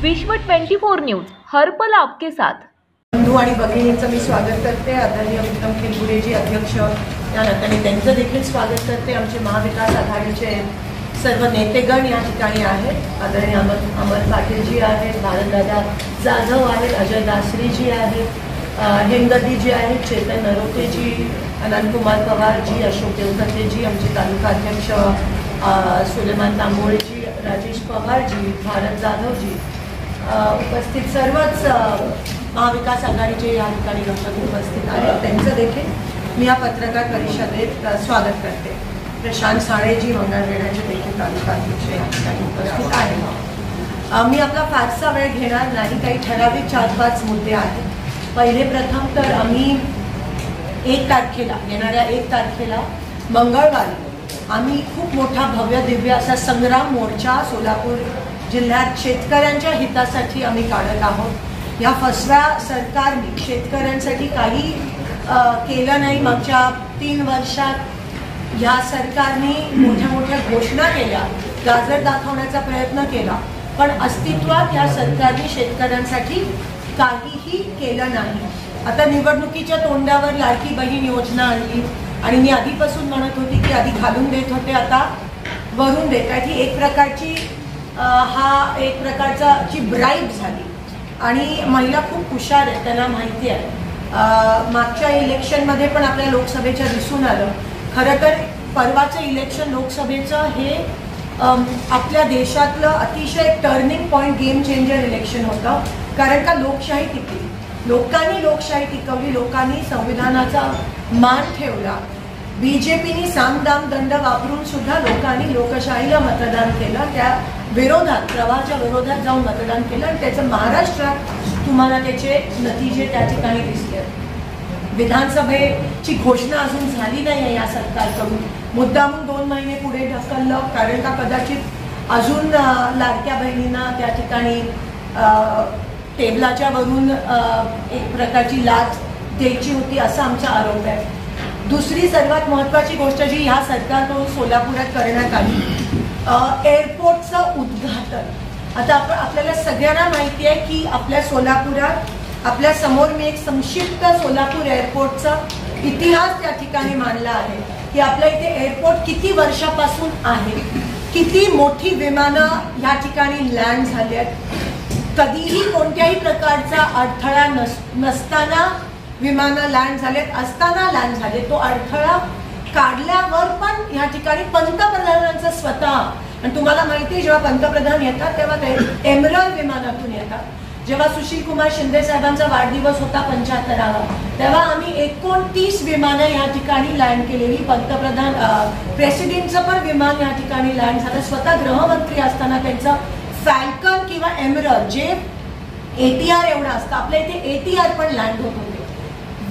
विश्व 24 न्यूज हर पल आपके साथ। बंधू आणि भगिनींचं मी स्वागत करते। आदरणीय उत्तम खेलगुडेजी अध्यक्ष या नात्याने त्यांचं देखील स्वागत करते। आमचे महाविकास आघाडीचे सर्व नेतेगण या ठिकाणी आहेत। आदरणीय अमर पाटीलजी आहेत, भारतदादा जाधव आहेत, अजय दासरीजी आहेत, हेमदत्तीजी आहेत, चेतन नरोतेजी, अनंतकुमार पवारजी, अशोक देवखतेजी, आमचे तालुका अध्यक्ष सुलेमान तांबोळेजी, राजेश पवारजी, भारत जाधवजी, उपस्थित सर्वच महाविकास आघाडीचे या ठिकाणी लोक उपस्थित आहेत। त्यांचं देखील मी या पत्रकार परिषदेत स्वागत करते। प्रशांत साळेजी, मंगळवेढ्याचे देखील तालुका अध्यक्ष या ठिकाणी उपस्थित आहेत। मी आपला फारसा वेळ घेणार नाही। काही ठराविक 4-5 मुद्दे आहेत। पहिले प्रथम तर आम्ही 1 तारखेला येणाऱ्या 1 तारखेला मंगळवारी आम्ही खूप मोठा भव्य दिव्य असा संग्राम मोर्चा सोलापूर जिल्ह्यात शेतकऱ्यांच्या हितासाठी आम्ही काढत आहोत। या फसव्या सरकारने शेतकऱ्यांसाठी काही केलं नाही। मागच्या 3 वर्षात या सरकारने मोठ्या मोठ्या घोषणा केल्या, गाजर दाखवण्याचा प्रयत्न केला, पण अस्तित्वात या सरकारने शेतकऱ्यांसाठी काहीही केलं नाही। आता निवडणुकीच्या तोंडावर लाडकी बहीण योजना आणली आणि मी आधीपासून म्हणत होती की आधी घालून देत होते, आता वरून देत आहेत। ही एक प्रकारची एक प्रकारची ब्राईब झाली आणि महिला खूप हुशार आहे, त्यांना माहिती आहे। मागच्या इलेक्शनमध्ये पण आपल्या लोकसभेच्या दिसून आलं। खरं तर परवाचं इलेक्शन लोकसभेचं हे आपल्या देशातलं अतिशय turning point, game changer election होतं। कारण का लोकशाही टिकली, लोकांनी लोकशाही टिकवली, लोकांनी संविधानाचा मान ठेवला। बीजेपीने सामदाम दंड वापरून सुद्धा लोकांनी लोकशाहीला मतदान केलं, त्या विरोधात, प्रवाहाच्या विरोधात जाऊन मतदान केलं आणि त्याचं महाराष्ट्रात तुम्हाला त्याचे नतीजे त्या ठिकाणी दिसले। विधानसभेची घोषणा अजून झाली नाही आहे या सरकारकडून, मुद्दामून 2 महिने पुढे ढकललं, कारण का कदाचित अजून लाडक्या बहिणींना त्या ठिकाणी टेबलाच्या वरून एक प्रकारची लाच द्यायची होती असा आमचा आरोप आहे। दुसरी सर्वात महत्त्वाची गोष्ट जी ह्या सरकारकडून सोलापुरात करण्यात आली, एअरपोर्टचं उद्घाटन। आता आपल्याला सगळ्यांना माहिती आहे की आपल्या सोलापुरात, आपल्या समोर मी एक संक्षिप्त सोलापूर एअरपोर्टचा इतिहास त्या ठिकाणी मांडला आहे की आपल्या इथे एअरपोर्ट किती वर्षापासून आहे, किती मोठी विमानं या ठिकाणी लँड झाली आहेत, कधीही कोणत्याही प्रकारचा अडथळा नसताना विमानं लँड झालेत, असताना लँड झाले। तो अडथळा काढल्यावर पण या ठिकाणी पंतप्रधानांचं स्वतः, आणि तुम्हाला माहिती आहे जेव्हा पंतप्रधान येतात तेव्हा ते एमरल विमानातून येतात। जेव्हा सुशील कुमार शिंदे साहेबांचा वाढदिवस होता 75वा, तेव्हा आम्ही 29 विमानं या ठिकाणी लँड केलेली। पंतप्रधान प्रेसिडेंटचं पण विमान या ठिकाणी लँड झालं। स्वतः गृहमंत्री असताना त्यांचं फॅल्कन किंवा एमरल जे ATR एवढं असतं, आपल्या इथे ATR पण लँड होत होते।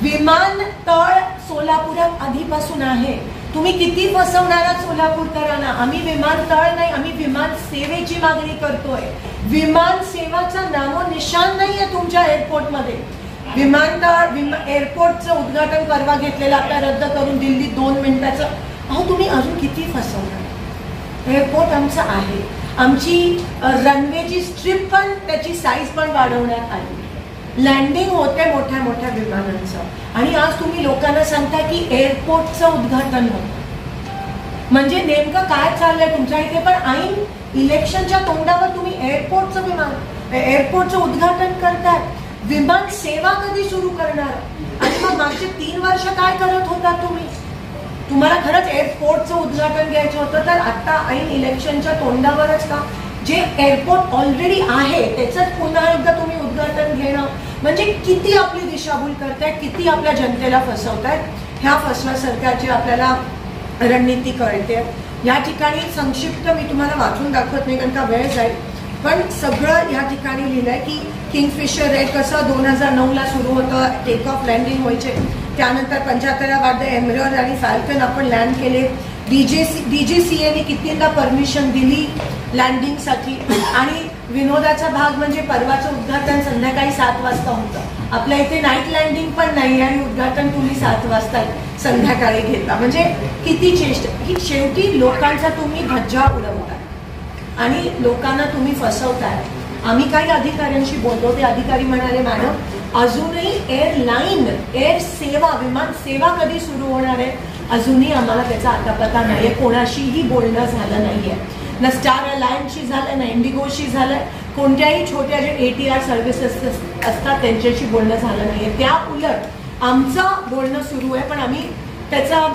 विमानतळ सोलापुरात आधीपासून आहे। तुम्ही किती फसवणारा सोलापूरकरांना? आम्ही विमानतळ नाही, आम्ही विमान सेवेची मागणी करतोय। विमान सेवाचा नामोनिशान नाहीये तुमच्या एअरपोर्टमध्ये। विमानतळ एअरपोर्टचं उद्घाटन परवा घेतलेलं आता रद्द करून दिल्लीत 2 मिनिटाचं, अहो तुम्ही अजून किती फसवणार? एअरपोर्ट आमचं आहे, आमची रनवेची स्ट्रिप पण, त्याची साईज पण वाढवण्यात आली, लँडिंग होते मोठ्या मोठ्या विमानांचं, आणि आज तुम्ही लोकांना सांगता की एअरपोर्टचं उद्घाटन होतं। म्हणजे नेमकं काय चाललंय तुमच्या इथे? पण ऐन इलेक्शनच्या तोंडावर तुम्ही एअरपोर्टचं उद्घाटन करताय। विमान सेवा कधी सुरू करणार? आणि मग मागचे 3 वर्ष काय करत होता तुम्ही? तुम्हाला खरंच एअरपोर्टचं उद्घाटन घ्यायचं होतं तर आता ऐन इलेक्शनच्या तोंडावरच का? जे एअरपोर्ट ऑलरेडी आहे त्याचंच पुन्हा एकदा तुम्ही उद्घाटन घेणं म्हणजे किती आपली दिशाभूल करतायत, किती आपल्या जनतेला फसवतायत। ह्या फसव्या सरकारची आपल्याला रणनीती कळते। या ठिकाणी संक्षिप्त मी तुम्हाला वाचून दाखवत नाही कारण का वेळ जाईल, पण सगळं या ठिकाणी लिहिलंय की किंगफिशर रेड कसं 2009ला सुरू होतं, टेक ऑफ लँडिंग व्हायचे, त्यानंतर 75वा वाढ एमरल आणि फॅल्कन आपण लँड केले। DGCAने कितींदा परमिशन दिली लँडिंगसाठी, आणि विनोदाचा भाग म्हणजे परवाचं उद्घाटन संध्याकाळी 7 वाजता होतं। आपल्या इथे नाईट लँडिंग पण नाही आणि उद्घाटन तुम्ही 7 वाजता संध्याकाळी घेता, म्हणजे किती चेष्टा। ही शेवटी लोकांचा तुम्ही धज्जा उडवताय आणि लोकांना तुम्ही फसवताय। आम्ही काही अधिकाऱ्यांशी बोलतो, ते अधिकारी म्हणाले मॅडम अजूनही एअर सेवा, विमान सेवा कधी सुरू होणार आहे अजूनही आम्हाला त्याचा आता पत्ता नाहीये. कोणाशीही बोलणं झालं नाहीये, ना स्टार अलायन्सशी झालं, ना इंडिगोशी झालं. कोणत्याही छोट्या जे ATR सर्व्हिसेस असतात त्यांच्याशी बोलणं झालं नाहीये. त्या उलट आमचं बोलणं सुरू आहे, पण आम्ही त्याचा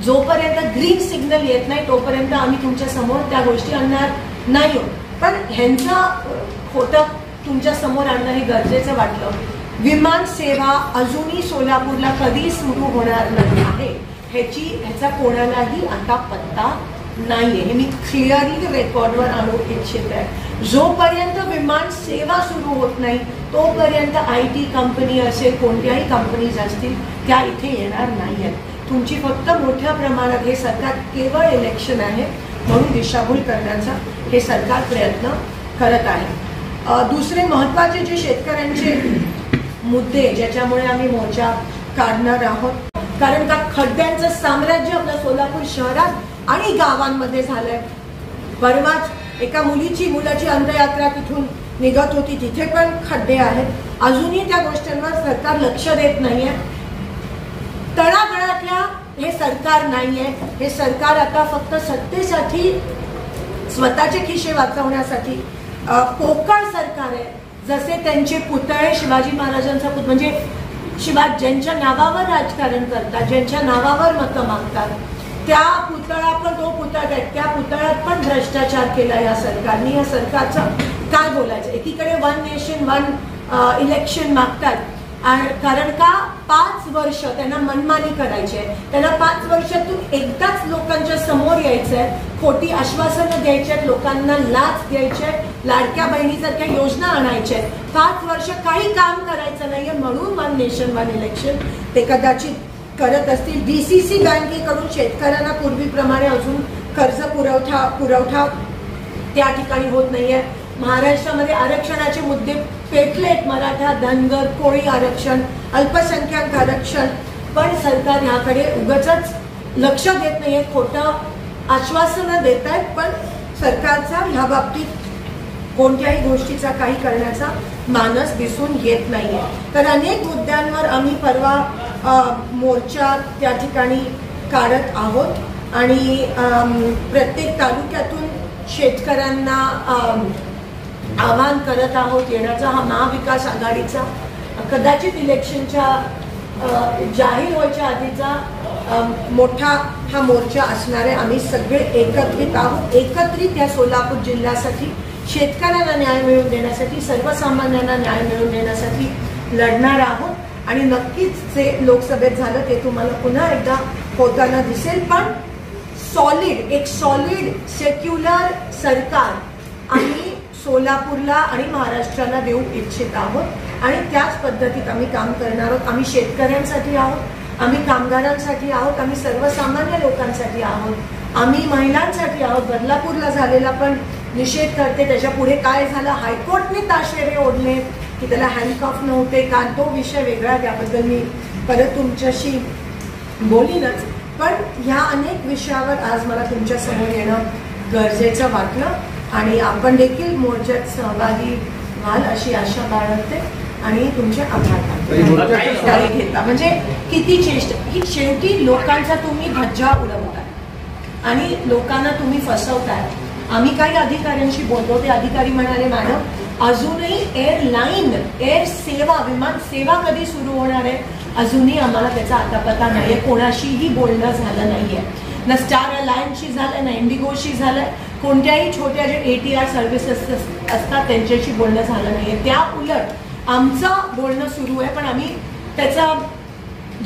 जोपर्यंत ग्रीन सिग्नल येत नाही तोपर्यंत आम्ही तुमच्या समोर त्या गोष्टी आणणार नाही आहोत. पण ह्यांचं खोटं तुमच्या समोर आणणं हे गरजेचं वाटलं. विमान सेवा अजूनही सोलापूरला कधी सुरू होणार नाही आहे ह्याचा कोणालाही आता पत्ता नाहीये. हे मी क्लिअरली रेकॉर्डवर आणू इच्छित आहे. जोपर्यंत विमान सेवा सुरू होत नाही तोपर्यंत IT कंपनी असेल, कोणत्याही कंपनीज असतील त्या इथे येणार नाही आहेत. तुमची फक्त मोठ्या प्रमाणात हे सरकार केवळ इलेक्शन आहे म्हणून दिशाभूल करण्याचा हे सरकार प्रयत्न करत आहे. दुसरे महत्त्वाचे जे शेतकऱ्यांचे मुद्दे ज्याच्यामुळे आम्ही मोर्चा काढणार आहोत, कारण का खड्ड्यांचं साम्राज्य आपल्या सोलापूर शहरात आणि गावांमध्ये झालंय. परवाच एका मुलाची अंत्ययात्रा तिथून निघत होती, तिथे पण खड्डे आहेत. अजूनही त्या गोष्टींवर सरकार लक्ष देत नाहीये. तळागाळातल्या हे सरकार नाहीये. हे सरकार आता फक्त सत्तेसाठी, स्वतःचे खिशे वाचवण्यासाठी पोकळ सरकार आहे. जसे त्यांचे पुतळे शिवाजी महाराजांचा म्हणजे ज्यांच्या नावावर राजकारण करतात, ज्यांच्या नावावर मतं मागतात, त्या पुतळा पण तो पुतळा आहे, त्या पुतळ्यात पण भ्रष्टाचार केला या सरकारने. या सरकारचं काय बोलायचं. एकीकडे 1 नेशन 1 इलेक्शन मागतात, कारण का 5 वर्ष त्यांना मनमानी करायची आहे. त्यांना 5 वर्षातून एकदाच लोकांच्या समोर यायचं आहे, खोटी आश्वासनं द्यायची आहेत, लोकांना लाच द्यायची आहे, लाडक्या बहिणीसारख्या योजना आणायच्या आहेत. 5 वर्ष काही काम करायचं नाहीये म्हणून 1 नेशन 1 इलेक्शन ते कदाचित करत असतील. DCC बँकेकडून शेतकऱ्यांना पूर्वीप्रमाणे अजून कर्ज पुरवठा त्या ठिकाणी होत नाहीये. महाराष्ट्रामध्ये आरक्षणाचे मुद्दे पेटलेत, मराठा, धनगर, कोळी आरक्षण, अल्पसंख्याक आरक्षण, पण सरकार ह्याकडे उगाचच लक्ष देत नाहीये. खोटं आश्वासनं देत आहेत, पण सरकारचा ह्या बाबतीत कोणत्याही गोष्टीचा काही करण्याचा मानस दिसून येत नाहीये. तर अनेक मुद्द्यांवर आम्ही परवा मोर्चा त्या ठिकाणी काढत आहोत आणि प्रत्येक तालुक्यातून शेतकऱ्यांना आवाहन करत आहोत येण्याचा. हा महाविकास आघाडीचा कदाचित इलेक्शनच्या जाहीर व्हायच्या आधीचा मोठा हा मोर्चा असणार आहे. आम्ही सगळे एकत्रित आहोत. एकत्रित या सोलापूर जिल्ह्यासाठी शेतकऱ्यांना न्याय मिळवून देण्यासाठी, सर्वसामान्यांना न्याय मिळवून देण्यासाठी लढणार आहोत. आणि नक्कीच जे लोकसभेत झालं ते तुम्हाला पुन्हा एकदा होताना दिसेल. पण एक सॉलिड सेक्युलर सरकार आम्ही सोलापूरला आणि महाराष्ट्राला देऊ इच्छित आहोत आणि त्याच पद्धतीत आम्ही काम करणार आहोत. आम्ही शेतकऱ्यांसाठी आहोत, आम्ही कामगारांसाठी आहोत, आम्ही सर्वसामान्य लोकांसाठी आहोत, आम्ही महिलांसाठी आहोत. बदलापूरला झालेला पण निषेध करते. त्याच्या पुढे काय झालं, हायकोर्टने ताशेरे ओढले की त्याला हँडकफ नव्हते का, तो विषय वेगळा, त्याबद्दल मी परत तुमच्याशी बोलीनच. पण ह्या अनेक विषयावर आज मला तुमच्या समोर येणं गरजेचं वाटलं आणि आपण देखील मोर्चात सहभागी व्हाल अशी आशा बाळगते आणि तुमचे आभार मानते. घेता म्हणजे किती चेष्टा ही, शेवटी लोकांचा तुम्ही धज्जा उडवताय आणि लोकांना तुम्ही फसवताय. आम्ही काही अधिकाऱ्यांशी बोलतो, ते अधिकारी म्हणाले मॅडम अजूनही एअर सेवा, विमान सेवा कधी सुरू होणार आहे अजूनही आम्हाला त्याचा आता पत्ता नाहीये. कोणाशीही बोलणं झालं नाहीये, ना स्टार अलायन्सशी झालं, ना इंडिगोशी झालं. कोणत्याही छोट्या जे ATR सर्व्हिसेस असतात त्यांच्याशी बोलणं झालं नाहीये. त्या उलट आमचं बोलणं सुरू आहे, पण आम्ही त्याचा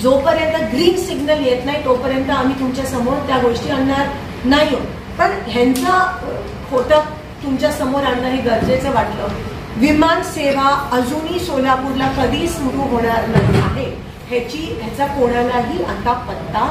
जोपर्यंत ग्रीन सिग्नल येत नाही तोपर्यंत आम्ही तुमच्या समोर त्या गोष्टी आणणार नाही आहोत. पण ह्यांचं खोटं तुमच्या समोर आणणं हे गरजेचं वाटलं. विमान सेवा अजूनही सोलापूरला कधी सुरू होणार नाही आहे ह्याचा कोणालाही आता पत्ता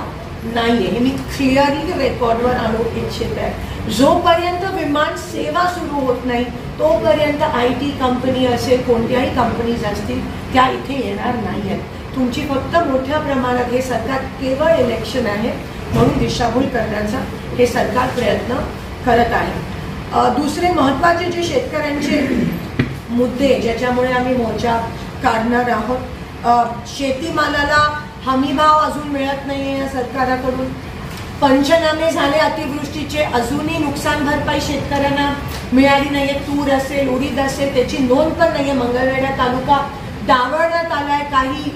नाहीये. हे मी क्लिअरली रेकॉर्डवर आणू इच्छित आहे. जोपर्यंत विमान सेवा सुरू होत नाही तोपर्यंत IT कंपनी असेल, कोणत्याही कंपनीज असतील त्या इथे येणार नाही आहेत. तुमची फक्त मोठ्या प्रमाणात हे सरकार केवळ इलेक्शन आहे म्हणून दिशाभूल करण्याचा हे सरकार प्रयत्न करत आहे. दुसरे महत्त्वाचे जे शेतकऱ्यांचे मुद्दे ज्याच्यामुळे आम्ही मोर्चा काढणार आहोत. शेतीमालाला हमीभाव अजून मिळत नाही आहे या सरकाराकडून. पंचनामे झाले अतिवृष्टीचे, अजूनही नुकसान भरपाई शेतकऱ्यांना मिळाली नाहीये. तूर असेल, उडीद असेल, त्याची नोंद पण नाहीये. मंगळवेढा तालुका डावरण्यात आलाय. काही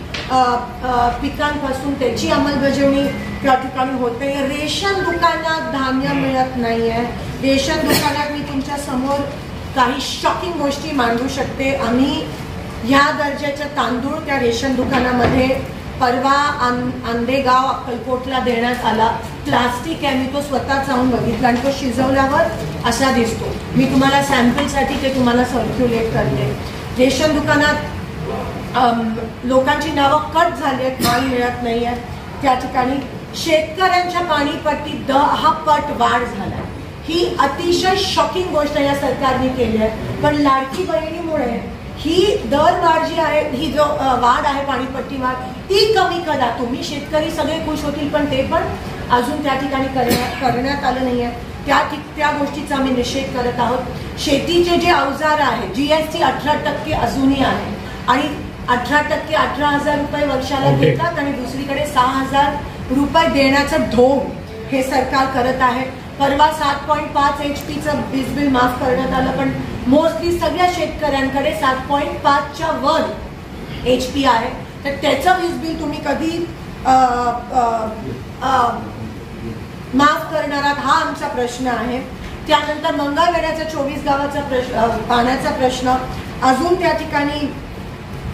पिकांपासून त्याची अंमलबजावणी त्या ठिकाणी होत नाही. रेशन दुकानात धान्य मिळत नाहीये. रेशन दुकानात मी तुमच्या समोर काही शॉकिंग गोष्टी मांडू शकते. आम्ही ह्या दर्जाचा तांदूळ त्या रेशन दुकानामध्ये परवा आंदेगाव अक्कलकोटला देण्यात आला. प्लास्टिक आहे, मी तो स्वतः जाऊन बघितला आणि तो शिजवल्यावर असा दिसतो. मी तुम्हाला सॅम्पलसाठी ते तुम्हाला सर्क्युलेट करते. रेशन दुकानात लोकांची नावं कट झाली आहेत, माल मिळत नाही आहे. त्या ठिकाणी शेतकऱ्यांच्या पाणीपट्टीत 10 पट वाढ झाला. ही अतिशय शॉकिंग गोष्ट या सरकारने केली आहे. पण लाडकी बहिणीमुळे ही दरवाढ जी आहे, ही जो वाढ आहे पाणीपट्टी वाढ, ती कमी करा. तुम्ही शेतकरी सगळे खुश होतील, पण ते पण अजून त्या ठिकाणी करण्यात आलं नाही आहे. त्या गोष्टीचा आम्ही निषेध करत आहोत. शेतीचे जे अवजार आहे, GST 18% अजूनही आहे आणि 18% 18,000 रुपये वर्षाला देतात आणि दुसरीकडे 6,000 रुपये देण्याचं ढोंग हे सरकार करत आहे. परवा 7.5 HPचं वीज बिल माफ करण्यात आलं, पण मोस्टली सगळ्या शेतकऱ्यांकडे 7.5च्या वर HP आहे. तर त्याचं वीज बिल तुम्ही कधी माफ करणार आहात, हा आमचा प्रश्न आहे. त्यानंतर मंगळवेढ्याचा 24 गावाचा प्रश्न, पाण्याचा प्रश्न अजून त्या ठिकाणी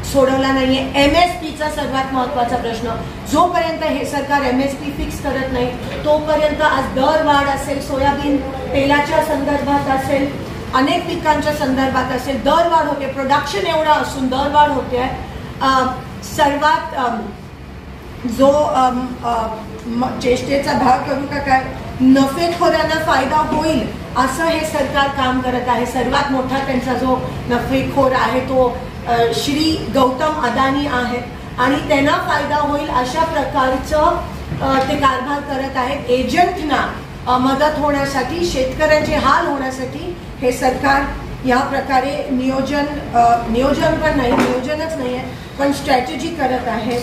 सोडवला नाहीये. MSPचा सर्वात महत्वाचा प्रश्न, जोपर्यंत हे सरकार MSP फिक्स करत नाही तोपर्यंत आज दरवाढ असेल, सोयाबीन तेलाच्या संदर्भात असेल, अनेक पिकांच्या संदर्भात असेल, दरवाढ होते. प्रोडक्शन एवढा असून दरवाढ होते. सर्वात जो चेष्टेचा भाग करू का काय, नफेखोरांना फायदा होईल असं हे सरकार काम करत आहे. सर्वात मोठा त्यांचा जो नफेखोर आहे तो श्री गौतम अदानी आहे आणि त्यांना फायदा होईल अशा प्रकारचं ते कारभार करत आहेत. एजंटना मदत होण्यासाठी, शेतकऱ्यांचे हाल होण्यासाठी हे सरकार या प्रकारे नियोजन पण नाही, नियोजनच नाही आहे, पण स्ट्रॅटेजी करत आहे.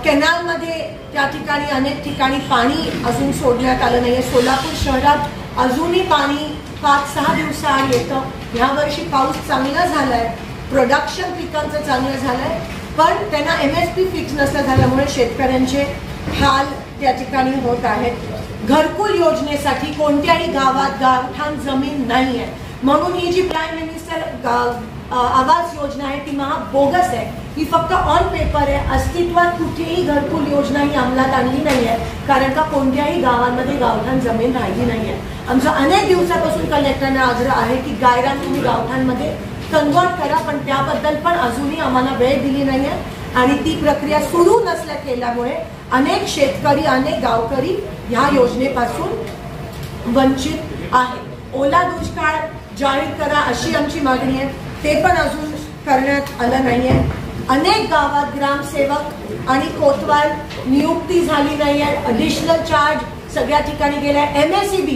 कॅनलमध्ये त्या ठिकाणी अनेक ठिकाणी पाणी अजून सोडण्यात आलं नाहीये. सोलापूर शहरात अजूनही पाणी 5-6 दिवसाआड येतं. यावर्षी पाऊस चांगला झालाय, प्रोडक्शन पिकांचं चांगलं झालंय, पण त्यांना MSP फिक्स नसल्या झाल्यामुळे शेतकऱ्यांचे हाल त्या ठिकाणी होत आहेत. घरकुल योजनेसाठी कोणत्याही गावात गावठाण जमीन नाही आहे, म्हणून ही जी प्राईम मिनिस्टर आवास योजना आहे ती बोगस आहे. ही फक्त ऑन पेपर आहे. अस्तित्वात कुठेही घरकुल योजना ही अंमलात आणली नाही आहे, कारण का कोणत्याही गावांमध्ये गावठाण जमीन राहिली नाही आहे. आमचा अनेक दिवसापासून कलेक्टरना आग्रह आहे की गायरान तुम्ही गावठाणमध्ये कन्वर्ट करा, पण त्याबद्दल पण अजूनही आम्हाला वेळ दिली नाही आहे आणि ती प्रक्रिया सुरू नसल्या केल्यामुळे अनेक शेतकरी, अनेक गावकरी ह्या योजनेपासून वंचित आहेत. ओला दुष्काळ जाहीर करा अशी आमची मागणी आहे, ते पण अजून करण्यात आलं नाहीये. अनेक गावात ग्रामसेवक आणि कोतवाल नियुक्ती झाली नाहीये. ॲडिशनल चार्ज सगळ्या ठिकाणी गेलाय. MSEB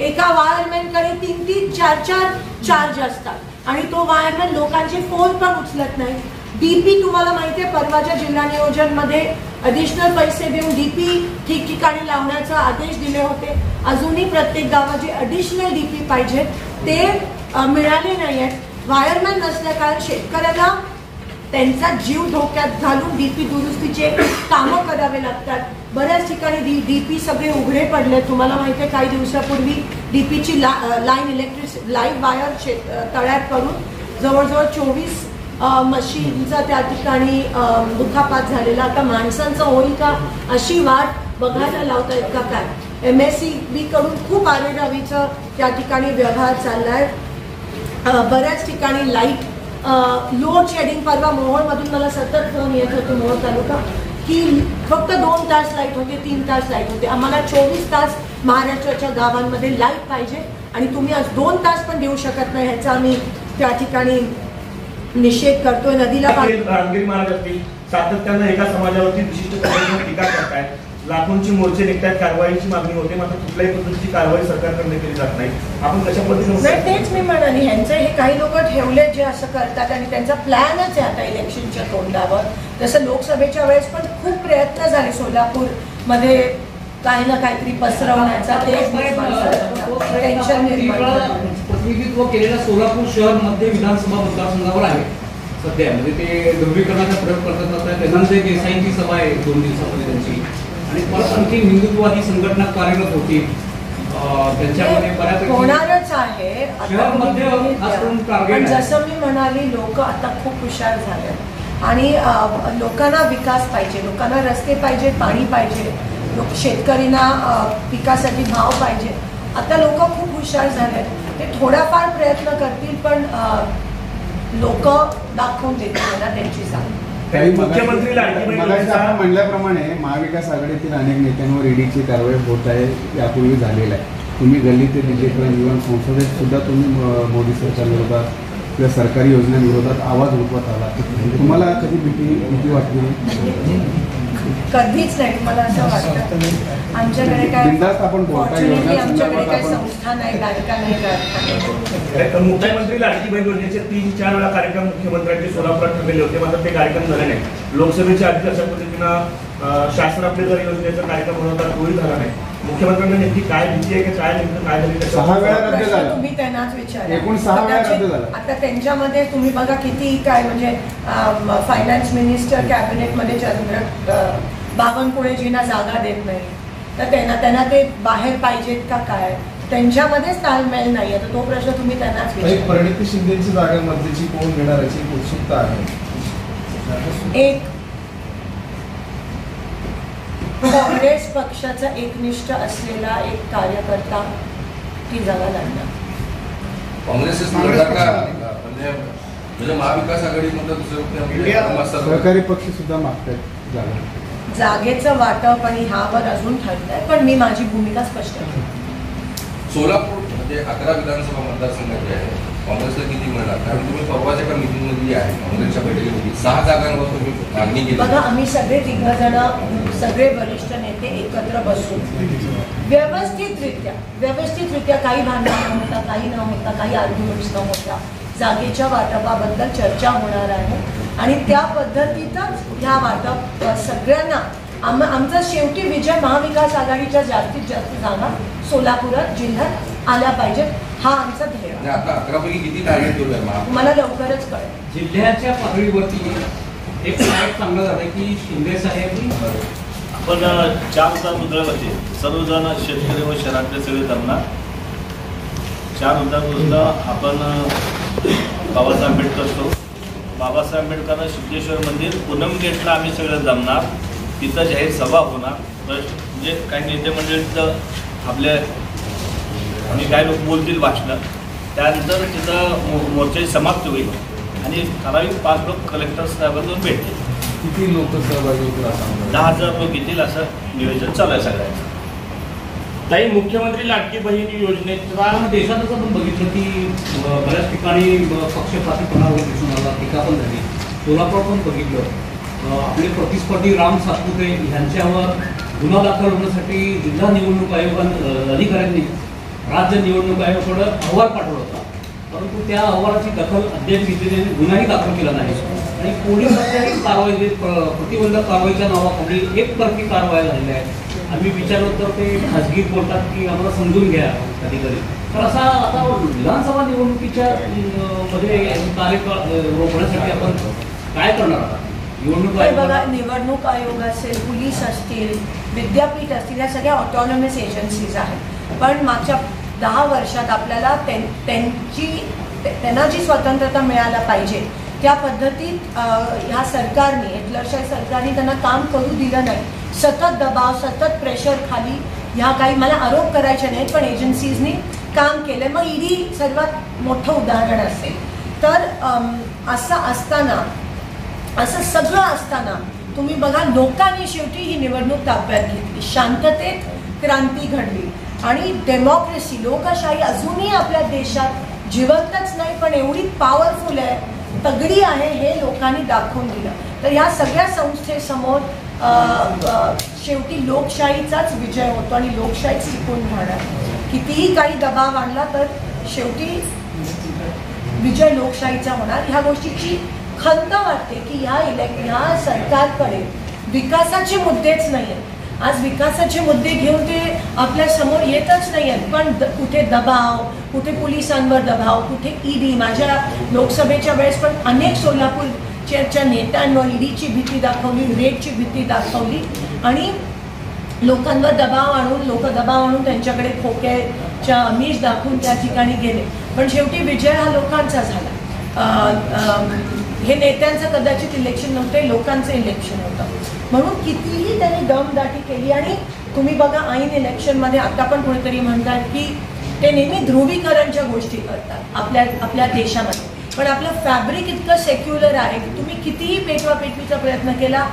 एका वायरमॅनकडे 3-3, 4-4 चार्ज असतात आणि तो वायरमॅन लोकांचे फोन पण उचलत नाही. DP तुम्हाला माहितीये, परवाच्या जिल्हा नियोजन मध्ये ॲडिशनल पैसे देऊन DP ठिकठिकाणी लावण्याचा आदेश दिले होते. अजूनही प्रत्येक गावात जे ॲडिशनल DP पाहिजे ते मिळाले नाही आहेत. वायरमॅन नसल्या कारण शेतकऱ्यांना त्यांचा जीव धोक्यात घालून DP दुरुस्तीचे कामं करावे लागतात. बऱ्याच ठिकाणी DP सगळे उघडे पडले. तुम्हाला माहिती आहे, काही दिवसापूर्वी DPची लाईन लाईव्ह वायर तळ्यात करून जवळजवळ 24 मशीनचा त्या ठिकाणी दुखापत झालेला. आता माणसांचं होईल का अशी वाट बघायला लावता येत का काय. MSEB कडून खूप आरेरावीचं त्या ठिकाणी व्यवहार चाललाय. बऱ्याच ठिकाणी लाईट लोड शेडिंग, परवा मोहोळमधून मला सतत फोन येत होते मोहोळ तालुका की फक्त 2 तास लाईट होते, 3 तास लाईट होते. आम्हाला 24 तास महाराष्ट्राच्या गावांमध्ये लाईट पाहिजे आणि तुम्ही आज 2 तास पण देऊ शकत नाही, ह्याचा आम्ही त्या ठिकाणी निषेध करतोय. नदीला रामगिरी महाराज असतील सातत्यानं एका समाजावरती विशिष्ट टीका करतायत. लाखोंची मोर्चे निघतात, कारवाईची मागणी होते, मात्र कुठल्याही पद्धतीची कारवाई सरकारकडे केली जात नाही. आपण कशा पद्धतीने नाही, तेच मी म्हणाली, ह्यांचे हे काही लोक ठेवले जे असं करतात आणि त्यांचा प्लॅनच आहे आता इलेक्शनच्या तोंडावर. जसं लोकसभेच्या वेळेस पण खूप प्रयत्न झाले सोलापूरमध्ये काही ना काहीतरी पसरवण्याचा, ते टेन्शन प्रतिनिधित्व केलेल्या सोलापूर शहर मध्य विधानसभा मतदारसंघावर आहे सध्या. म्हणजे ते ध्रुवीकरणाचा प्रयोग करतात. धनंजय देसाईंची सभा आहे 2 दिवसामध्ये त्यांची, आणि परत आणखी हिंदुत्ववादी संघटना कार्यरत होती त्यांच्यामध्ये बऱ्यापैकी होणारच आहे. पण जसं मी म्हणाली, लोक आता खूप हुशार झाले आणि लोकांना विकास पाहिजे, लोकांना रस्ते पाहिजे, पाणी पाहिजे, शेतकऱ्यांना पिकासाठी भाव पाहिजे. आता लोक खूप हुशार झाले, ते थोडाफार प्रयत्न करतील पण लोक दाखवून देतील ना त्यांची जाण. मुख्यमंत्री आपण म्हणल्याप्रमाणे महाविकास आघाडीतील अनेक नेत्यांवर ईडीची कारवाई होत आहे, यापूर्वी झालेला आहे. तुम्ही गल्ली ते दिल्लीपर्यंत येऊन संसदेत सुद्धा तुम्ही मोदी सरकारविरोधात किंवा सरकारी योजनांविरोधात आवाज उठवत आला. तुम्हाला कधी भीती वाटली? कधीच नाही. मला असं वाटतं आमच्याकडे काय आमच्याकडे काही संस्था नाही, बँका नाही. मुख्यमंत्री लाडकी बहीण योजनेचे 3-4 वेळा कार्यक्रम मुख्यमंत्र्यांचे सोलापुरात ठरलेले होते, मात्र ते कार्यक्रम झाले नाही. लोकसभेच्या आधी अशा पद्धतीनं शासन आपले जर योजनेचा कार्यक्रम होता तोही झाला नाही. मुख्यमंत्र्यांना नेमकी काय भीती आहे की काय नेमकं काय झाली? 6 वेळा रद्द झाला. तुम्ही त्यांनाच विचारा. एकूण 6 वेळा रद्द झाला. आता त्यांच्यामध्ये तुम्ही बघा किती काय, म्हणजे फायनान्स मिनिस्टर कॅबिनेटमध्ये बावनकुळेजींना जागा देत नाही, तर त्यांना ते बाहेर पाहिजेत का काय, त्यांच्यामध्येच ताळमेळ नाही. आता तो प्रश्न तुम्ही त्यांनाच विचारा. परिणिती शिंदेची जागा मर्जीची कोण घेणार याची उत्सुकता आहे. एक काँग्रेस पक्षाचा एकनिष्ठ असलेला एक कार्यकर्ता ती जागा लढणार. म्हणजे महाविकास आघाडीमध्ये दुसरं सहकारी पक्ष सुद्धा मागतात जागा. जागेचं वाटप आणि ह्यावर अजून ठरतंय, पण मी माझी भूमिका स्पष्ट केली. सोलापूर म्हणजे 11 विधानसभा मतदारसंघ जे आहे, काँग्रेसला किती मिळणार? कारण तुम्ही परवाच्या एका मीटिंगमध्ये आहे काँग्रेसच्या बैठकीमध्ये 6 जागांवर तुम्ही मागणी केली. बघा, आम्ही सगळे 3 जण, सगळे वरिष्ठ नेते एकत्र बसून व्यवस्थितरित्या काही भांडण न होता, काही न होता, काही आर्ग्युमेंट्स न होता जागेच्या वाटपाबद्दल चर्चा होणार आहे आणि त्या पद्धतीतच ह्या वाटप सगळ्यांना आमचा शेवटी विजय महाविकास आघाडीच्या जास्तीत जास्त जागा सोलापुरात जिल्ह्यात आल्या पाहिजेत, हा आमचा ध्येय आहे. आता 11 पैकी किती टार्गेट केलं आहे मला लवकरच कळेल. जिल्ह्याच्या पातळीवरती एक चांगलं झालं की शिंदे साहेब आपण 4 मुद्द्यावरती सर्वजण शेतकरी व शहरातले सगळे जमणार. 4 मुद्द्यापासून आपण बाबासाहेब आंबेडकर असतो, बाबासाहेब आंबेडकर सिद्धेश्वर मंदिर पूनम गेटला आम्ही सगळे जमणार. तिथं जाहीर सभा होणार. म्हणजे काही नेते मंडळीचं आपले आणि काही लोक बोलतील भाषणं, त्यानंतर तिथं मोर्चाची समाप्ती होईल आणि ठराविक 5 लोक कलेक्टर साहेबांकडून भेटतील. किती लोक सहभागी होतील? 10,000 लोक येतील असं नियोजन चालू आहे सगळ्यांचं. ताई, मुख्यमंत्री लाडकी बहीण योजनेचा देशातच आपण बघितलं की बऱ्याच ठिकाणी पक्षपातीपणावर दिसून आला, टीका पण झाली. सोलापूर पण बघितलं, आपले प्रतिस्पर्धी राम सातपुते यांच्यावर गुन्हा दाखल होण्यासाठी जिल्हा निवडणूक अधिकाऱ्यांनी राज्य निवडणूक आयोगाकडे अहवाल पाठवला होता, परंतु त्या अहवालाची दखल अद्याप घेतलेली, गुन्हाही दाखल केला नाही आणि पोलिसांच्याही कारवाई प्रतिबंधक कारवाईच्या नावाखाली एकतर्फी कारवाई झालेल्या आहे. आम्ही विचारलं तर ते खाजगी बोलतात की आम्हाला समजून घ्या कधी कधी. तर असा आता विधानसभा निवडणुकीच्या मध्ये कार्यकाळ रोखण्यासाठी आपण काय करणार आहात? निवडणूक आयोग असेल, पोलीस असतील, विद्यापीठ असतील, या सगळ्या ऑटोनॉमस एजन्सीज आहेत. पण मागच्या 10 वर्षात आपल्याला त्यांना जी स्वतंत्रता मिळायला पाहिजे त्या पद्धतीत ह्या सरकारने, हिटलरशाही सरकारने त्यांना काम करू दिलं नाही. सतत दबाव, सतत प्रेशर खाली ह्या काही मला आरोप करायचे नाहीत, पण एजन्सीजनी काम केलं. मग ईडी सर्वात मोठं उदाहरण असेल. तर असं सगळं असताना तुम्ही बघा, लोकांनी शेवटी ही निवडणूक ताब्यात घेतली, शांततेत क्रांती घडली आणि डेमोक्रेसी, लोकशाही अजूनही आपल्या देशात जिवंतच नाही पण एवढी पॉवरफुल आहे, तगडी आहे, हे लोकांनी दाखवून दिलं. तर ह्या सगळ्या संस्थेसमोर शेवटी लोकशाहीचाच विजय होतो आणि लोकशाहीच टिकून राहणार. कितीही काही दबाव आणला तर शेवटी विजय लोकशाहीचा होणार. ह्या गोष्टीची खंत वाटते की ह्या सरकारकडे विकासाचे मुद्देच नाही आहेत. आज विकासाचे मुद्दे घेऊन ते आपल्या समोर येतच नाही आहेत, पण कुठे दबाव, कुठे पोलिसांवर दबाव, कुठे ईडी. माझ्या लोकसभेच्या वेळेस पण अनेक सोलापूरच्या नेत्यांवर ईडीची भीती दाखवली, रेडची भीती दाखवली आणि लोकांवर दबाव आणून त्यांच्याकडे खोक्याच्या आमिष दाखवून त्या ठिकाणी गेले. पण शेवटी विजय हा लोकांचा झाला. हे नेत्यांचं कदाचित इलेक्शन नव्हतं, लोकांचं इलेक्शन होतं. म्हणून कितीही त्यांनी दमदाटी केली आणि तुम्ही बघा ऐन इलेक्शनमध्ये आता पण कोणीतरी म्हणतात की ते नेहमी ध्रुवीकरणच्या गोष्टी करतात आपल्या देशामध्ये. पण आपलं फॅब्रिक इतकं सेक्युलर आहे की तुम्ही कितीही पेटवापेटवीचा प्रयत्न केला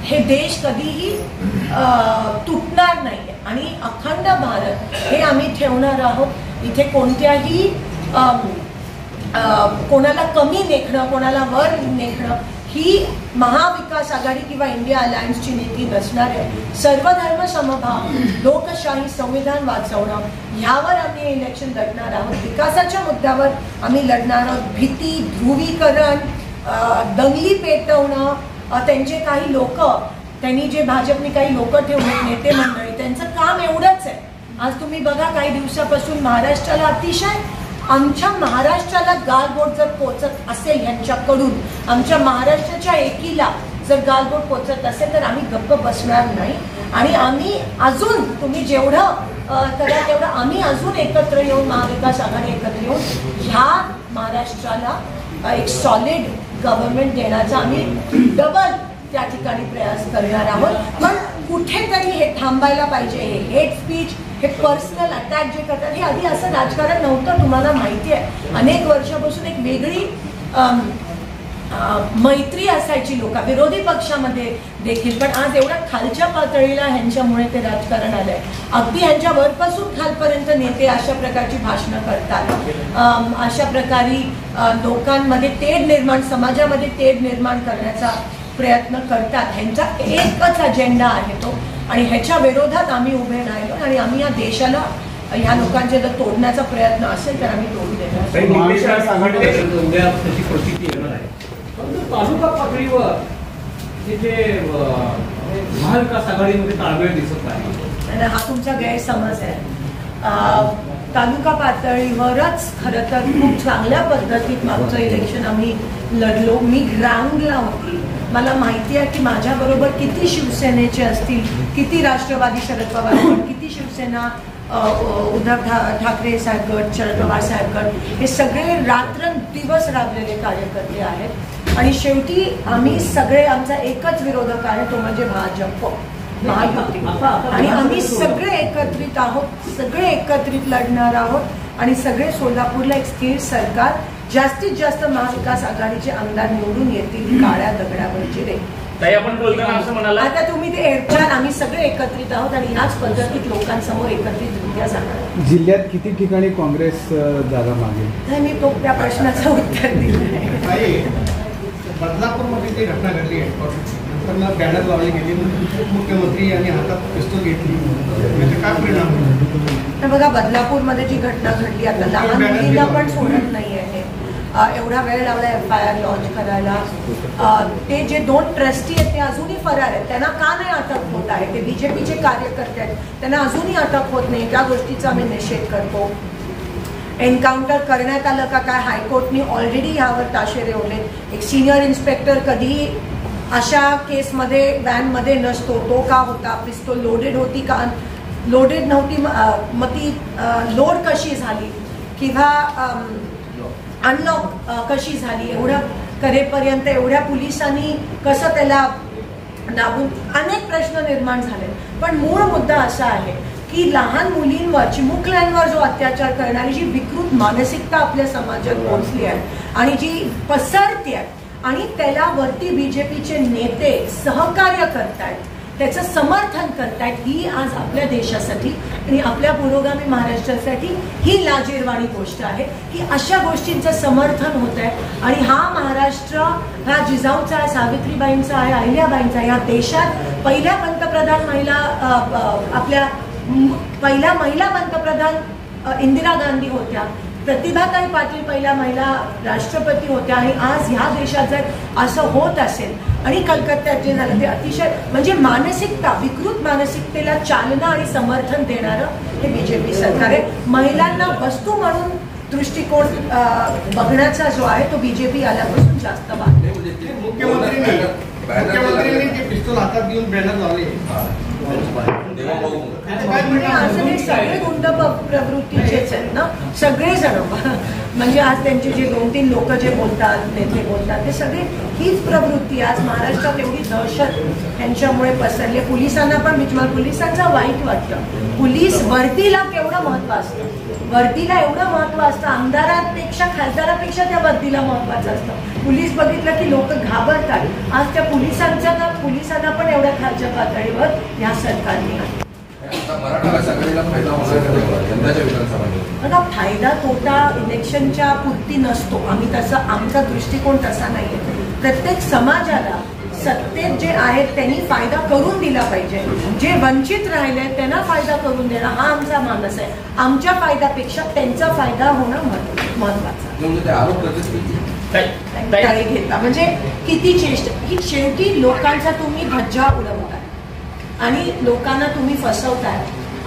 हे देश कधीही तुटणार नाही. आणि अखंड भारत हे आम्ही ठेवणार आहोत. इथे कोणत्याही कोणाला कमी लेखणं, कोणाला वर लेखणं ही महाविकास आघाडी किंवा इंडिया अलायन्सची नीती नसणार आहे. सर्वधर्म समभाव, लोकशाही, संविधान वाचवणं ह्यावर आम्ही इलेक्शन लढणार आहोत. विकासाच्या मुद्द्यावर आम्ही लढणार आहोत. भीती, ध्रुवीकरण, दंगली पेटवणं, त्यांचे काही लोक, त्यांनी जे भाजपने काही लोक ठेवले नेते मंडळी, त्यांचं काम एवढंच आहे. आज तुम्ही बघा काही दिवसापासून महाराष्ट्राला अतिशय, आमच्या महाराष्ट्राला गालबोट जर पोचत असेल यांच्याकडून, आमच्या महाराष्ट्राच्या एकीला जर गालबोट पोचत असेल तर आम्ही गप्प बसणार नाही. आणि आम्ही अजून, तुम्ही जेवढं करा तेवढं आम्ही अजून एकत्र येऊन, महाविकास आघाडी एकत्र येऊन ह्या महाराष्ट्राला एक सॉलिड गव्हर्नमेंट देण्याचा आम्ही डबल त्या ठिकाणी प्रयास करणार आहोत. पण कुठेतरी हे थांबायला पाहिजे. हे हेट स्पीच, हे पर्सनल अटॅक जे करतात, हे आधी असं राजकारण नव्हतं. तुम्हाला माहिती आहे अनेक वर्षापासून एक वेगळी मैत्री असायची लोक विरोधी पक्षामध्ये देखील. पण आज एवढ्या खालच्या पातळीला ह्यांच्यामुळे ते राजकारण आलंय. अगदी ह्यांच्या वरपासून खालपर्यंत नेते अशा प्रकारची भाषणं करतात, अशा प्रकारे लोकांमध्ये तेढ निर्माण, समाजामध्ये तेढ निर्माण करण्याचा प्रयत्न करतात. ह्यांचा एकच अजेंडा आहे तो, आणि ह्याच्या विरोधात आम्ही उभे राहिलो आणि आम्ही या देशाला ह्या लोकांचे जर तोडण्याचा प्रयत्न असेल तर आम्ही तोडू देणार. उद्या त्याची प्रसिद्धी येणार आहे. परंतु तालुका पातळीवर हे जे महाविकास आघाडीमध्ये ताळमेळ दिसत आहे, हा तुमचा गैरसमज आहे. तालुका पातळीवरच खरं तर खूप चांगल्या पद्धतीत मागचं इलेक्शन आम्ही लढलो. मी ग्राउंडला होती. मला माहिती आहे की माझ्याबरोबर किती शिवसेनेचे असतील, किती राष्ट्रवादी शरद पवार गट, किती शिवसेना उद्धव ठाकरे साहेब गट, शरद पवार साहेब गट, हे सगळे रात्रंदिवस राबलेले कार्यकर्ते आहेत. आणि शेवटी आम्ही सगळे, आमचा एकच विरोधक आहे तो म्हणजे भाजप, महायुती. आणि आम्ही सगळे एकत्रित आहोत, सगळे एकत्रित लढणार आहोत आणि सगळे सोलापूरला एक स्थिर सरकार, जास्तीत जास्त महाविकास आघाडीचे आमदार निवडून येतील काळ्या दगडावरचे रे. आता तुम्ही ते एरछान, आम्ही सगळे एकत्रित आहोत आणि याच पद्धतीत लोकांसमोर एकत्रितरित्या जाणार. जिल्ह्यात किती ठिकाणी काँग्रेस जागा मागेल? नाही, मी तो त्या प्रश्नाचं उत्तर दिलं आहे. बदलापूरमध्ये जी घटना घडली आहे, नंतर बॅनर लावली गेली, मुख्यमंत्री यांनी हातात पिस्तूल घेतली, याचा काय परिणाम होईल? बघा, बदलापूरमध्ये जी घटना घडली, आता लहान मुलीला पण सोडत नाही आहे. एवढा वेळ लावला FIR लॉन्च करायला. ते जे 2 ट्रस्टी आहेत ते अजूनही फरार आहेत. त्यांना का नाही अटक होत आहे? ते BJPचे कार्यकर्ते आहेत, त्यांना अजूनही अटक होत नाही. त्या गोष्टीचा आम्ही निषेध करतो. एन्काउंटर करण्यात आलं का काय? हायकोर्टनी ऑलरेडी ह्यावर ताशेरे ओढले. एक सिनियर इन्स्पेक्टर कधीही अशा केसमध्ये वॅनमध्ये नसतो. तो का होता? पिस्तूल लोडेड होती का लोडेड नव्हती? मग ती लोड कशी झाली किंवा अनलॉक कशी झाली? एवढं करेपर्यंत एवढ्या पोलिसांनी कसं त्याला दाबून, अनेक प्रश्न निर्माण झाले. पण मूळ मुद्दा असा आहे की लहान मुलींवर, चिमुकल्यांवर जो अत्याचार करणारी जी विकृत मानसिकता आपल्या समाजात पोहोचली आहे आणि जी पसरते आहे आणि त्याला वरती BJPचे नेते सहकार्य करतायत, त्याचं समर्थन करतायत, ही आज आपल्या देशासाठी आणि आपल्या पुरोगामी महाराष्ट्रासाठी ही लाजिरवाणी गोष्ट आहे की अशा गोष्टींचं समर्थन होत आहे. आणि हा महाराष्ट्र हा जिजाऊचा आहे, सावित्रीबाईंचा आहे, अहिल्याबाईंचा. या देशात पहिल्या पंतप्रधान महिला आपल्या पहिल्या महिला पंतप्रधान इंदिरा गांधी होत्या, प्रतिभाताई पाटील पहिल्या महिला राष्ट्रपती होत्या. आणि आज ह्या देशात जर असं होत असेल आणि कलकत्त्यात जे झालं ते अतिशय म्हणजे मानसिकता, विकृत मानसिकतेला चालना आणि समर्थन देणारं हे बीजेपी सरकार आहे. महिलांना वस्तू म्हणून दृष्टिकोन बघण्याचा जो आहे तो बीजेपी आल्यापासून जास्त वाढतो. मुख्यमंत्र्यांनी जे पिस्तूल हातात घेऊन बॅनर लावले, असं हे सगळे गुंड प्रवृत्तीचेच आहेत ना सगळेजण. म्हणजे आज त्यांचे जे 2-3 लोक जे बोलतात, नेते बोलतात, ते सगळे हीच प्रवृत्ती. आज महाराष्ट्रात एवढी दहशत त्यांच्यामुळे पसरली. पोलिसांना पण पोलिसांचं वाईट वाटतं. पोलीस वर्दीला केवढं महत्व असतं, वर्दीला एवढं महत्व असतं, आमदारांपेक्षा खासदारापेक्षा त्या वर्दीला महत्वाचं असतं. पोलीस बघितलं की लोक घाबरतात. आज त्या पोलिसांना पण एवढ्या खालच्या पातळीवर या सरकारने आता फायदा तोटा इलेक्शनच्या पुरती नसतो. आम्ही तसं, आमचा दृष्टिकोन तसा नाहीये. प्रत्येक समाजाला सत्तेत जे आहेत त्यांनी फायदा करून दिला पाहिजे. जे वंचित राहिले त्यांना फायदा करून देणं हा आमचा मानस आहे. आमच्या फायद्यापेक्षा त्यांचा फायदा होणं महत्वाचं घेता. म्हणजे किती चेष्टा ही, शेवटी लोकांचा तुम्ही धज्जा उडवताय आणि लोकांना तुम्ही फसवताय.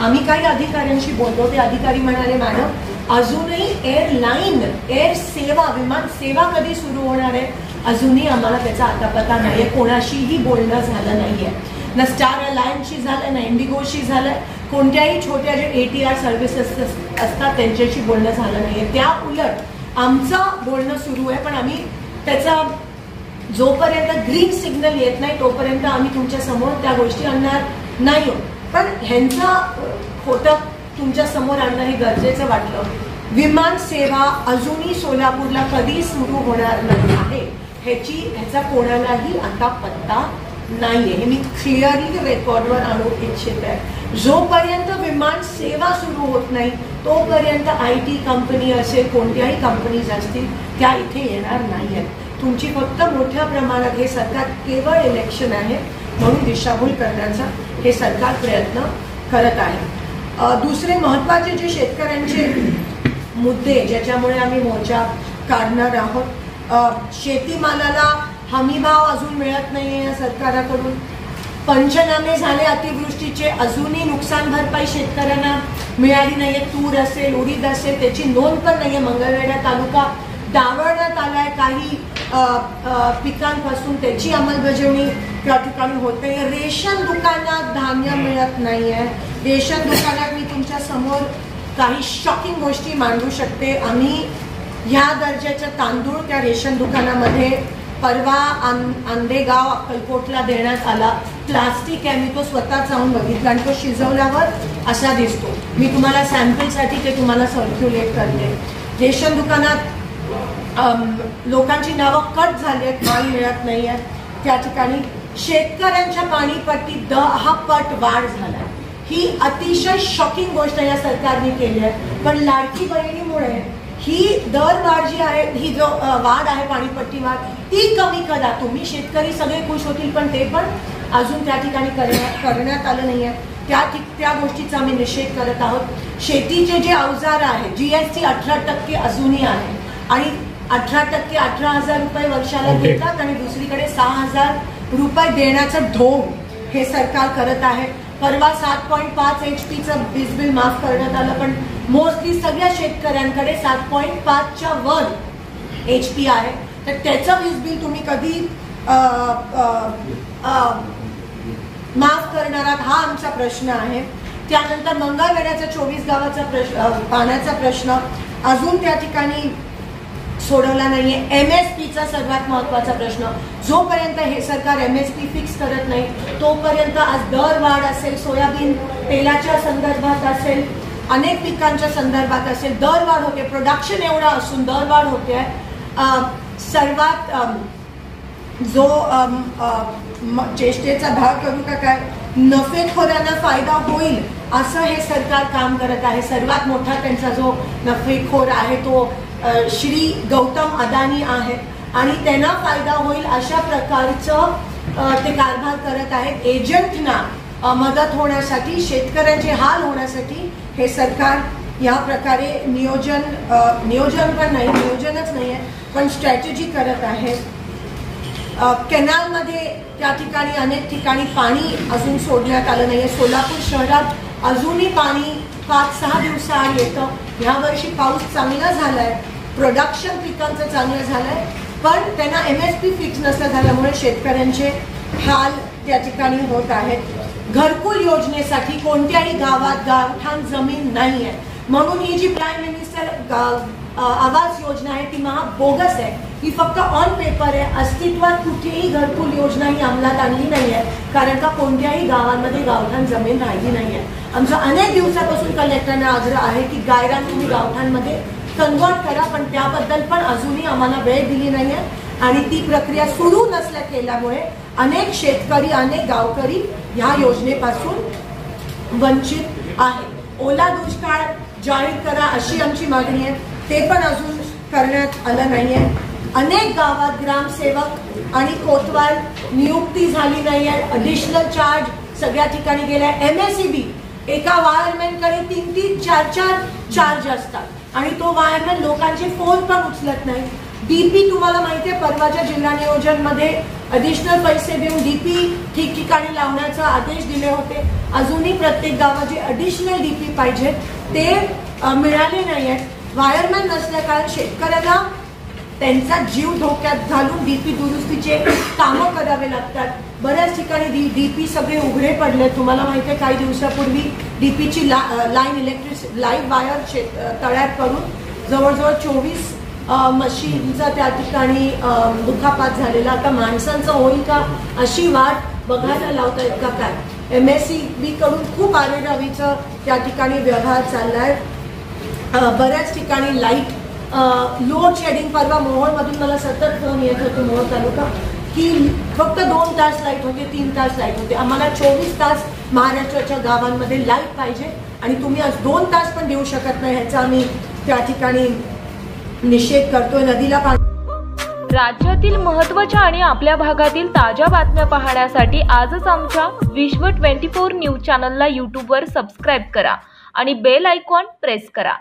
आम्ही काही अधिकाऱ्यांशी बोलतो, ते अधिकारी म्हणाले मॅडम अजूनही एअरलाईन एअर सेवा विमान सेवा कधी सुरू होणार आहे अजूनही आम्हाला त्याचा आता पत्ता नाहीये. कोणाशीही बोलणं झालं नाहीये, ना स्टार अलायन्सशी झालं, ना इंडिगोशी झालं. कोणत्याही छोट्या जे ATR सर्व्हिसेस असतात त्यांच्याशी बोलणं झालं नाहीये. त्या उलट आमचं बोलणं सुरू आहे, पण आम्ही त्याचा जोपर्यंत ग्रीन सिग्नल येत नाही तोपर्यंत आम्ही तुमच्या समोर त्या गोष्टी आणणार नाही आहोत. पण ह्यांचं खोटं तुमच्या समोर आणणं हे गरजेचं वाटलं. विमान सेवा अजूनही सोलापूरला कधी सुरू होणार नाही आहे ह्याचा कोणालाही आता पत्ता नाहीये. हे मी क्लिअरली रेकॉर्डवर आणू इच्छित आहे. जोपर्यंत विमान सेवा सुरू होत नाही तोपर्यंत IT कंपनी असेल, कोणत्याही कंपनीज असतील त्या इथे येणार नाही आहेत. तुमची फक्त मोठ्या प्रमाणात हे सरकार केवळ इलेक्शन आहे म्हणून दिशाभूल करण्याचा हे सरकार प्रयत्न करत आहे. दुसरे महत्त्वाचे जे शेतकऱ्यांचे मुद्दे ज्याच्यामुळे आम्ही मोर्चा काढणार आहोत, शेतीमालाला हमीभाव अजून मिळत नाहीये या सरकाराकडून. पंचनामे झाले अतिवृष्टीचे, अजूनही नुकसान भरपाई शेतकऱ्यांना मिळाली नाहीये. तूर असेल, उडीद असेल त्याची नोंद पण नाहीये. मंगळवेढा तालुका डावळण्यात आलाय. काही पिकांपासून त्याची अंमलबजावणी त्या ठिकाणी होत नाहीये. रेशन दुकानात धान्य मिळत नाहीये. रेशन दुकानात मी तुमच्या समोर काही शॉकिंग गोष्टी मांडू शकते. आम्ही ह्या दर्जाचा तांदूळ त्या रेशन दुकानामध्ये परवा आंदेगाव अक्कलकोटला देण्यात आला. प्लास्टिक आहे, मी तो स्वतः जाऊन बघितला आणि तो शिजवल्यावर असा दिसतो. मी तुम्हाला सॅम्पलसाठी ते तुम्हाला सर्क्युलेट करते. रेशन दुकानात लोकांची नावं कट झाली आहेत, माल मिळत नाही आहे. त्या ठिकाणी शेतकऱ्यांच्या पाणीपट्टीत 10 पट वाढ झाला. ही अतिशय शॉकिंग गोष्ट या सरकारने केली आहे. पण लाडकी बहिणीमुळे ही दरवाढ जी आहे, ही जो वाढ आहे पाणीपट्टी वाढ, ती कमी करा. तुम्ही शेतकरी सगळे खुश होतील, पण ते पण अजून त्या ठिकाणी करण्यात आलं नाही आहे. त्या गोष्टीचा आम्ही निषेध करत आहोत. शेतीचे जे अवजार आहे GST 18% अजूनही आहे आणि 18% 18,000 रुपये वर्षाला देतात आणि दुसरीकडे 6,000 रुपये देण्याचं ढोंग हे सरकार करत आहे. परवा 7.5 HPचं वीज बिल माफ करण्यात आलं, पण मोस्टली सगळ्या शेतकऱ्यांकडे 7.5च्या वर HP आहे. तर त्याचं वीज बिल तुम्ही कधी माफ करणार आहात हा आमचा प्रश्न आहे. त्यानंतर मंगळवेढ्याचा 24 गावाचा पाण्याचा प्रश्न अजून त्या ठिकाणी सोडवला नाहीये. MSPचा सर्वात महत्वाचा प्रश्न, जोपर्यंत हे सरकार MSP फिक्स करत नाही तोपर्यंत आज दरवाढ असेल, सोयाबीन तेलाच्या संदर्भात असेल, अनेक पिकांच्या संदर्भात असेल, दरवाढ होते. प्रोडक्शन एवढा असून दरवाढ होते. सर्वात जो चेष्टेचा भाग करू का काय, नफेखोरांना फायदा होईल असं हे सरकार काम करत आहे. सर्वात मोठा त्यांचा जो नफेखोर आहे तो श्री गौतम अदानी आहे आणि त्यांना फायदा होईल अशा प्रकारचं ते कारभार करत आहेत. एजंटना मदत होण्यासाठी, शेतकऱ्यांचे हाल होण्यासाठी हे सरकार या प्रकारे नियोजन पण नाही, नियोजनच नाही आहे पण स्ट्रॅटेजी करत आहे. कॅनलमध्ये त्या ठिकाणी अनेक ठिकाणी पाणी अजून सोडण्यात आलं नाही आहे. सोलापूर शहरात अजूनही पाणी 5-6 दिवसाआड येतं. यावर्षी पाऊस चांगला झाला आहे, प्रोडक्शन पिकांचं चांगलं झालं आहे, पण त्यांना MSP फिक्स नसलं झाल्यामुळे शेतकऱ्यांचे हाल त्या ठिकाणी होत आहेत. घरकुल योजनेसाठी कोणत्याही गावात गावठाण जमीन नाही आहे म्हणून ही जी प्राईम मिनिस्टर आवास योजना आहे ती बोगस आहे. ही फक्त ऑन पेपर आहे. अस्तित्वात कुठेही घरकुल योजना ही अंमलात आणली नाही आहे कारण का कोणत्याही गावांमध्ये गावठाण जमीन राहिली नाही आहे. आमचा अनेक दिवसापासून कलेक्टरना आग्रह आहे की गायरान तुम्ही गावठाणमध्ये कन्वर्ट करा, पण त्याबद्दल पण अजूनही आम्हाला वेळ दिली नाही आहे आणि ती प्रक्रिया सुरू नसल्या केल्यामुळे अनेक शेतकरी, अनेक गावकरी ह्या योजनेपासून वंचित आहे. ओला दुष्काळ जाहीर करा अशी आमची मागणी आहे, ते पण अजून करण्यात आलं नाही आहे. अनेक गावात ग्रामसेवक आणि कोतवाल नियुक्ती झाली नाही आहे. ॲडिशनल चार्ज सगळ्या ठिकाणी गेलाय. MSEB एका वायरमॅनकडे 3-3, 4-4 चार्ज असतात आणि तो वायरमॅन लोकांचे फोन पण उचलत नाही. DP तुम्हाला माहिती आहे परवाच्या जिल्हा नियोजनमध्ये ॲडिशनल पैसे देऊन DP ठिकठिकाणी लावण्याचा आदेश दिले होते. अजूनही प्रत्येक गावाचे ॲडिशनल DP पाहिजे ते मिळाले नाही आहेत. वायरमॅन नसल्या कारण शेतकऱ्याला त्यांचा जीव धोक्यात घालून DP दुरुस्तीचे कामं करावे लागतात. बऱ्याच ठिकाणी DP सगळे उघडे पडले. तुम्हाला माहिती आहे काही दिवसापूर्वी DPची लाईन लाईव्ह वायर तळ्यात करून जवळजवळ 24 मशीनचा त्या ठिकाणी दुखापत झालेला. आता माणसांचं होईल का अशी वाट बघायला लावता येत का काय. MSEB कडून खूप आरेरावीचं त्या ठिकाणी व्यवहार चाललाय. बऱ्याच ठिकाणी लाईट लोड शेडिंग. परवा मोहोळमधून मला सतत फोन येत होते मोहोळ तालुका की फक्त 2 तास लाईट होते, 3 तास लाईट होते. आम्हाला 24 तास महाराष्ट्राच्या गावांमध्ये लाईट पाहिजे आणि तुम्ही आज 2 तास पण देऊ शकत नाही ह्याचा आम्ही त्या ठिकाणी निषेध करतोय. नदीला राज्यातील महत्त्वाच्या आणि आपल्या भागातील ताज्या बातम्या पाहण्यासाठी आजच आमच्या विश्व 24 न्यूज चॅनलला यूट्यूबवर सबस्क्राईब करा आणि बेल आयकॉन प्रेस करा.